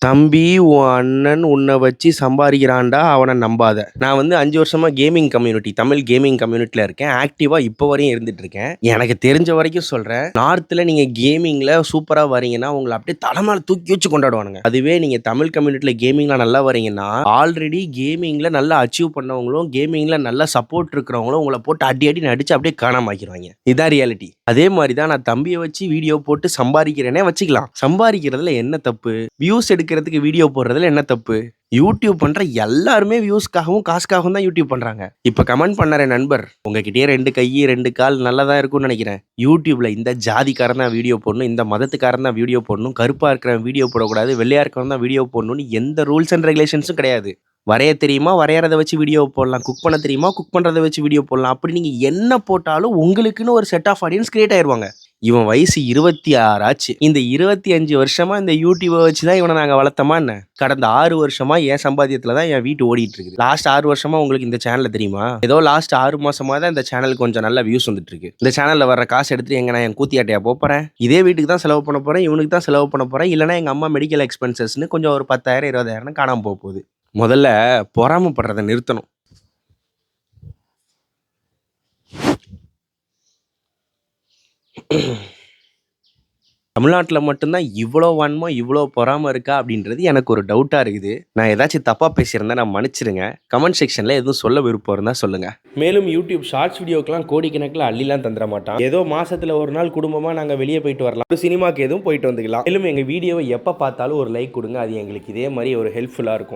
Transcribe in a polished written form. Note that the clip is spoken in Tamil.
தம்பி, உன் அண்ணன் உன்னை வச்சு சம்பாதிக்கிறான்டா, அவனை நம்பாத. நான் வந்து 5 வருஷமா கேமிங் கம்யூனிட்டி, தமிழ் கேமிங் கம்யூனிட்டியில் இருக்கேன். ஆக்டிவா இப்போ வரையும் இருந்துட்டு இருக்கேன். எனக்கு தெரிஞ்ச வரைக்கும் சொல்றேன், நார்த்தில் நீங்க கேமிங்ல சூப்பரா வரீங்கன்னா உங்களை அப்படியே தலைமையில தூக்கி வச்சு கொண்டாடுவானுங்க. அதுவே நீங்க தமிழ் கம்யூனிட்டியில் கேமிங்ல நல்லா வரீங்கன்னா, ஆல்ரெடி கேமிங்ல நல்லா அச்சீவ் பண்ணவங்களும் கேமிங்ல நல்லா சப்போர்ட் இருக்கிறவங்களும் உங்களை போட்டு அடி அடி நடிச்சு அப்படியே காணாம ஆக்கிடுவாங்க. இதான் ரியாலிட்டி. அதே மாதிரி தான் நான் தம்பியை வச்சு வீடியோ போட்டு சம்பாதிக்கிறேனே வச்சுக்கலாம். சம்பாதிக்கிறதுல என்ன தப்பு? வியூஸ் எடுக்கிறதுக்கு வீடியோ போடுறதுல என்ன தப்பு? யூடியூப் பண்ற எல்லாருமே வியூஸ்க்காகவும் காசுக்காகவும் தான் யூடியூப் பண்றாங்க. இப்ப கமெண்ட் பண்ணற நண்பர், உங்ககிட்டயே 2 கை 2 கால் நல்லதா இருக்கும்னு நினைக்கிறேன். யூடியூப்ல இந்த ஜாதிக்காரன் தான் வீடியோ போடணும், இந்த மதத்துக்காரன் தான் வீடியோ போடணும், கருப்பா இருக்கிறவன் வீடியோ போடக்கூடாது, வெள்ளையா இருக்கிறவன் தான் வீடியோ போடணும்னு எந்த ரூல்ஸ் அண்ட் ரெகுலேஷன்ஸும் கிடையாது. வரைய தெரியுமா வரையறதை வச்சு வீடியோ போடலாம், குக் பண்ண தெரியுமா குக் பண்றதை வச்சு வீடியோ போடலாம். அப்படி நீங்க என்ன போட்டாலும் உங்களுக்குன்னு ஒரு செட் ஆஃப் ஆடியன்ஸ் கிரியேட் ஆயிருவாங்க. இவன் வயசு 26 ஆச்சு. இந்த 25 வருஷமா இந்த யூடியூபை வச்சுதான் இவனை நாங்க வளர்த்தமா என்ன? கடந்த 6 வருஷமா என் சம்பாத்தியத்துல தான் என் வீட்டு ஓடிட்டு இருக்குது. லாஸ்ட் 6 வருஷமா உங்களுக்கு இந்த சேனல்ல தெரியுமா? ஏதோ லாஸ்ட் 6 மாசமா தான் இந்த சேனலுக்கு கொஞ்சம் நல்ல வியூஸ் வந்துட்டு இருக்கு. இந்த சேனல்ல வர்ற காசு எடுத்துட்டு எங்க நான் என் கூத்தியாட்டையா போறேன்? இதே வீட்டுக்கு தான் செலவு பண்ண போறேன், இவனுக்கு தான் செலவு பண்ண போறேன், இல்லைன்னா எங்க அம்மா மெடிக்கல் எக்ஸ்பென்சஸ்ன்னு கொஞ்சம் ஒரு 10,000 20,000 காணாம போகுது. முதல்ல பொறாமப்படுறதை நிறுத்தணும். தமிழ்நாட்டில் மட்டும்தான் இவ்வளோ வன்மம் இவ்வளோ பொறாம இருக்கா அப்படின்றது எனக்கு ஒரு டவுட்டாக இருக்குது. நான் ஏதாச்சும் தப்பாக பேசியிருந்தேன், நான் மன்னிச்சிருங்க. கமெண்ட் செக்ஷனில் எதுவும் சொல்ல விருப்பம் இருந்தால் சொல்லுங்கள். மேலும் யூடியூப் ஷார்ட்ஸ் வீடியோக்கெலாம் கோடிக்கணக்கில் அள்ளிலாம் தந்துட மாட்டான். ஏதோ மாதத்தில் ஒரு நாள் குடும்பமாக நாங்கள் வெளியே போயிட்டு வரலாம், ஒரு சினிமாவுக்கு எதுவும் போயிட்டு வந்துக்கலாம். மேலும் எங்கள் வீடியோவை எப்போ பார்த்தாலும் ஒரு லைக் கொடுங்க, அது எங்களுக்கு இதே மாதிரி ஒரு ஹெல்ப்ஃபுல்லாக இருக்கும்.